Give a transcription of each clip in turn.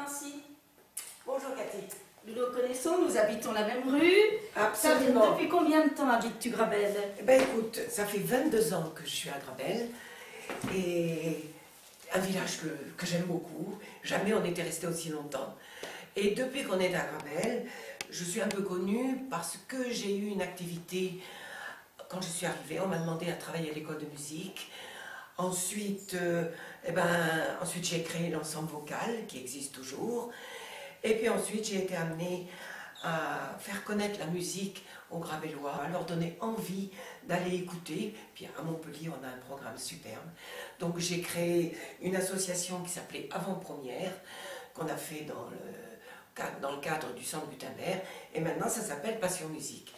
Nancy. Bonjour Cathy. Nous nous connaissons, nous habitons la même rue. Absolument. Depuis combien de temps habites-tu Grabel? Eh ben écoute, ça fait 22 ans que je suis à Grabel et un village que j'aime beaucoup. Jamais on était resté aussi longtemps. Et depuis qu'on est à Grabel, je suis un peu connue parce que j'ai eu une activité. Quand je suis arrivée, on m'a demandé à travailler à l'école de musique. Ensuite, ensuite j'ai créé l'ensemble vocal qui existe toujours. Et puis ensuite, j'ai été amenée à faire connaître la musique aux Grabellois, à leur donner envie d'aller écouter. Puis à Montpellier, on a un programme superbe. Donc j'ai créé une association qui s'appelait Avant-Première, qu'on a fait dans le cadre du Centre Gutenberg. Et maintenant, ça s'appelle Passion Musique.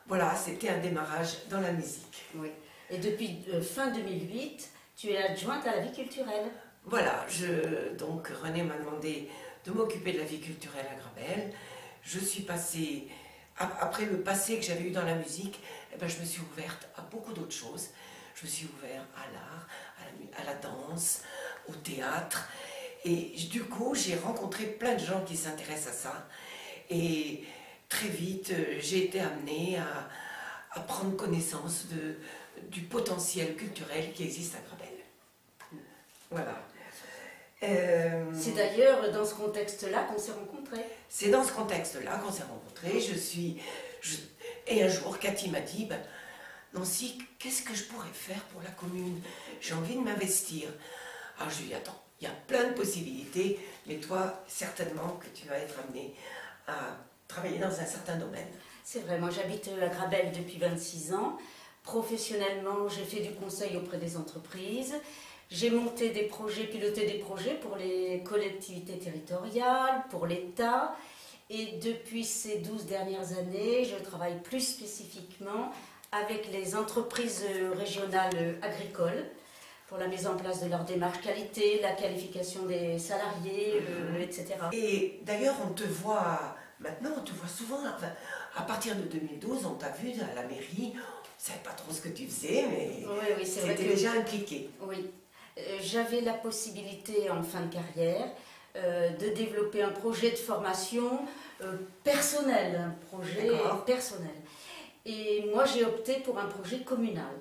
Voilà, c'était un démarrage dans la musique. Oui. Et depuis fin 2008, tu es adjointe à la vie culturelle. Voilà, donc René m'a demandé de m'occuper de la vie culturelle à Grabel. Je suis passée, après le passé que j'avais eu dans la musique, je me suis ouverte à beaucoup d'autres choses. Je me suis ouverte à l'art, à la danse, au théâtre. Et du coup, j'ai rencontré plein de gens qui s'intéressent à ça. Et très vite, j'ai été amenée à prendre connaissance du potentiel culturel qui existe à Grabel. Voilà. C'est d'ailleurs dans ce contexte-là qu'on s'est rencontrés. C'est dans ce contexte-là qu'on s'est rencontrés. Et un jour, Cathy m'a dit, Nancy, qu'est-ce que je pourrais faire pour la commune? J'ai envie de m'investir. Alors je lui ai dit, attends, il y a plein de possibilités, mais toi, certainement que tu vas être amenée à travailler dans un certain domaine. C'est vrai, moi j'habite à Grabel depuis 26 ans. Professionnellement, j'ai fait du conseil auprès des entreprises. J'ai monté des projets, piloté des projets pour les collectivités territoriales, pour l'État. Et depuis ces 12 dernières années, je travaille plus spécifiquement avec les entreprises régionales agricoles pour la mise en place de leur démarche qualité, la qualification des salariés, etc. Et d'ailleurs, maintenant on te voit souvent, à partir de 2012, on t'a vu à la mairie, on ne savait pas trop ce que tu faisais, mais oui, c'est vrai que déjà impliqué. Oui. J'avais la possibilité en fin de carrière de développer un projet de formation personnel, un projet personnel. Et moi j'ai opté pour un projet communal.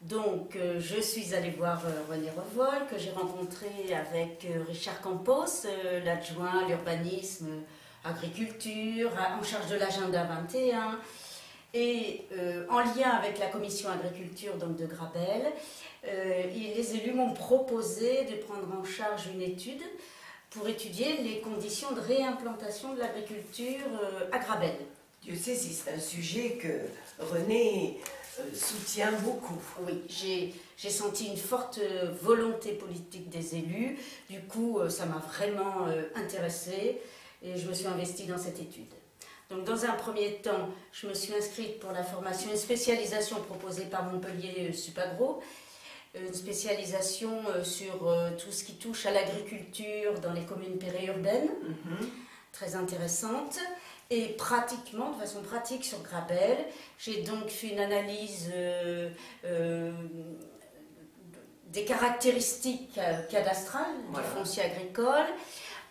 Donc je suis allée voir René Revol, que j'ai rencontré avec Richard Campos, l'adjoint à l'urbanisme, agriculture, en charge de l'agenda 21. Et en lien avec la commission agriculture donc de Grabel, les élus m'ont proposé de prendre en charge une étude pour étudier les conditions de réimplantation de l'agriculture à Grabel. Dieu sait si c'est un sujet que René soutient beaucoup. Oui, j'ai senti une forte volonté politique des élus. Du coup, ça m'a vraiment intéressée et je me suis investie dans cette étude. Donc, dans un premier temps, je me suis inscrite pour la formation, une spécialisation proposée par Montpellier Supagro, une spécialisation sur tout ce qui touche à l'agriculture dans les communes périurbaines, très intéressante. Et pratiquement, de façon pratique sur Grabel, j'ai donc fait une analyse des caractéristiques cadastrales du foncier agricole,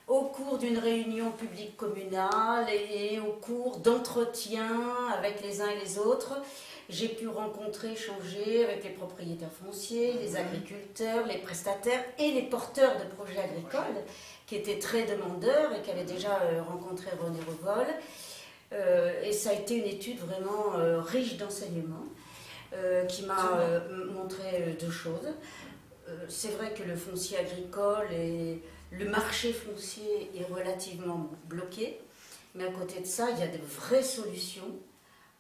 au cours d'une réunion publique communale et au cours d'entretiens avec les uns et les autres. J'ai pu rencontrer, échanger avec les propriétaires fonciers, les agriculteurs, les prestataires et les porteurs de projets agricoles qui étaient très demandeurs et qui avaient déjà rencontré René Revol. Et ça a été une étude vraiment riche d'enseignements qui m'a montré deux choses. C'est vrai que le foncier agricole et le marché foncier est relativement bloqué, mais à côté de ça, il y a de vraies solutions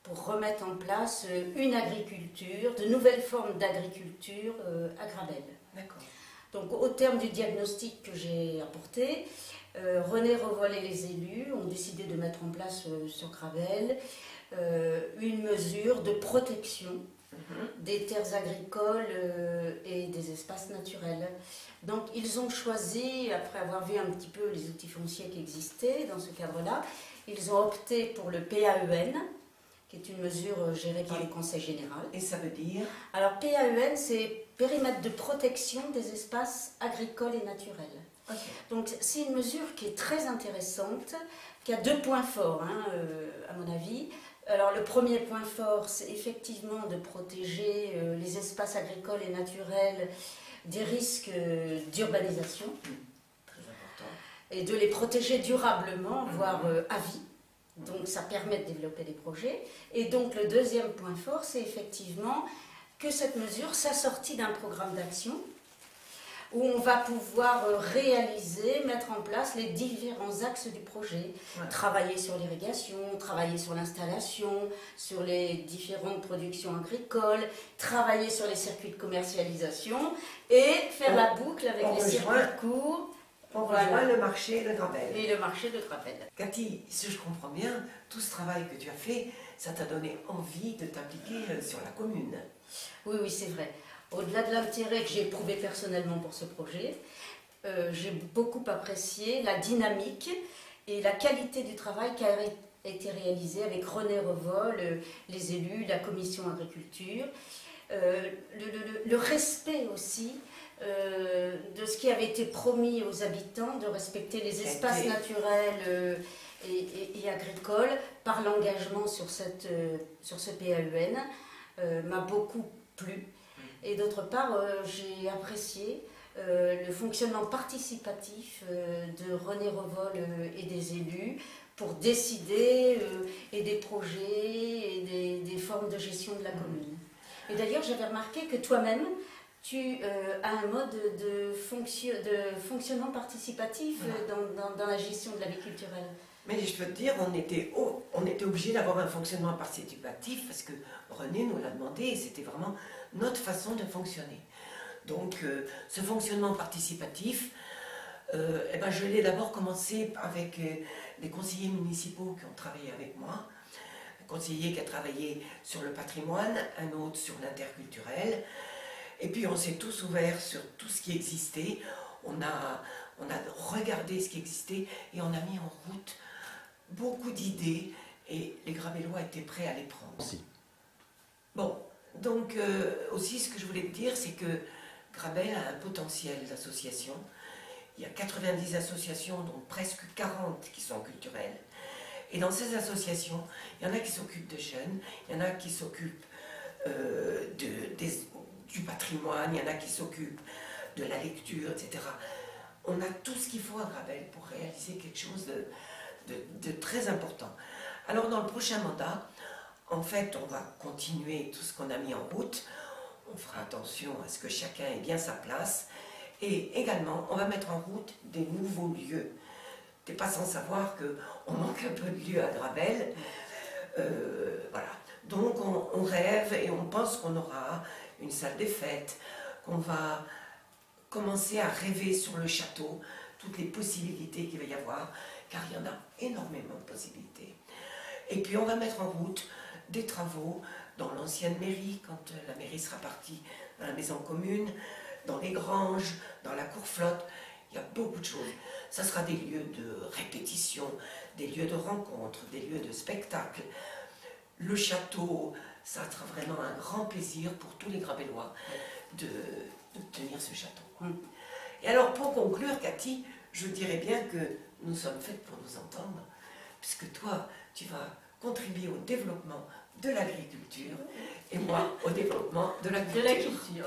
pour remettre en place une agriculture, de nouvelles formes d'agriculture à Grabel. D'accord. Donc au terme du diagnostic que j'ai apporté, René Revol et les élus ont décidé de mettre en place sur Grabel une mesure de protection des terres agricoles et des espaces naturels. Donc ils ont choisi, après avoir vu un petit peu les outils fonciers qui existaient dans ce cadre-là, ils ont opté pour le PAEN, qui est une mesure gérée par le Conseil général. Et ça veut dire? Alors PAEN, c'est périmètre de protection des espaces agricoles et naturels. Okay. Donc c'est une mesure qui est très intéressante, qui a 2 points forts, à mon avis. Alors le premier point fort, c'est effectivement de protéger les espaces agricoles et naturels des risques d'urbanisation. Très important. Et de les protéger durablement, voire à vie. Donc ça permet de développer des projets. Et donc le deuxième point fort, c'est effectivement que cette mesure s'assortit d'un programme d'action où on va pouvoir réaliser, mettre en place les différents axes du projet. Ouais. Travailler sur l'irrigation, travailler sur l'installation, sur les différentes productions agricoles, travailler sur les circuits de commercialisation et faire la boucle avec les circuits courts. On rejoint le marché de Grabel. Et le marché de Grabel. Cathy, si je comprends bien, tout ce travail que tu as fait, ça t'a donné envie de t'impliquer sur la commune. Oui, oui, c'est vrai. Au-delà de l'intérêt que j'ai éprouvé personnellement pour ce projet, j'ai beaucoup apprécié la dynamique et la qualité du travail qui a été réalisé avec René Revol, les élus, la commission agriculture, le respect aussi de ce qui avait été promis aux habitants, de respecter les espaces naturels et agricoles par l'engagement sur ce PAEN, m'a beaucoup plu. Et d'autre part, j'ai apprécié le fonctionnement participatif de René Revol et des élus pour décider et des projets et des formes de gestion de la commune. Et d'ailleurs, j'avais remarqué que toi-même, tu as un mode de fonctionnement participatif dans la gestion de la vie culturelle. Mais je peux te dire, on était obligé d'avoir un fonctionnement participatif parce que René nous l'a demandé et c'était vraiment notre façon de fonctionner. Donc ce fonctionnement participatif, je l'ai d'abord commencé avec les conseillers municipaux qui ont travaillé avec moi, un conseiller qui a travaillé sur le patrimoine, un autre sur l'interculturel, et puis on s'est tous ouverts sur tout ce qui existait, on a regardé ce qui existait et on a mis en route beaucoup d'idées et les Grabellois étaient prêts à les prendre. Merci. Bon, donc aussi ce que je voulais te dire, c'est que Grabel a un potentiel d'association. Il y a 90 associations, dont presque 40 qui sont culturelles. Et dans ces associations, il y en a qui s'occupent de jeunes, il y en a qui s'occupent du patrimoine, il y en a qui s'occupent de la lecture, etc. On a tout ce qu'il faut à Grabel pour réaliser quelque chose de très important. Alors dans le prochain mandat, en fait, on va continuer tout ce qu'on a mis en route. On fera attention à ce que chacun ait bien sa place. Et également, on va mettre en route des nouveaux lieux. Tu n'es pas sans savoir qu'on manque un peu de lieux à Grabel. Voilà. Donc on rêve et on pense qu'on aura une salle des fêtes, qu'on va commencer à rêver sur le château, toutes les possibilités qu'il va y avoir, car il y en a énormément de possibilités. Et puis on va mettre en route des travaux dans l'ancienne mairie, quand la mairie sera partie dans la maison commune, dans les granges, dans la cour flotte. Il y a beaucoup de choses. Ça sera des lieux de répétition, des lieux de rencontre, des lieux de spectacle. Le château, ça sera vraiment un grand plaisir pour tous les Grabellois de tenir ce château. Et alors pour conclure, Cathy, je dirais bien que nous sommes faites pour nous entendre, puisque toi, tu vas contribuer au développement de l'agriculture et moi au développement de la culture.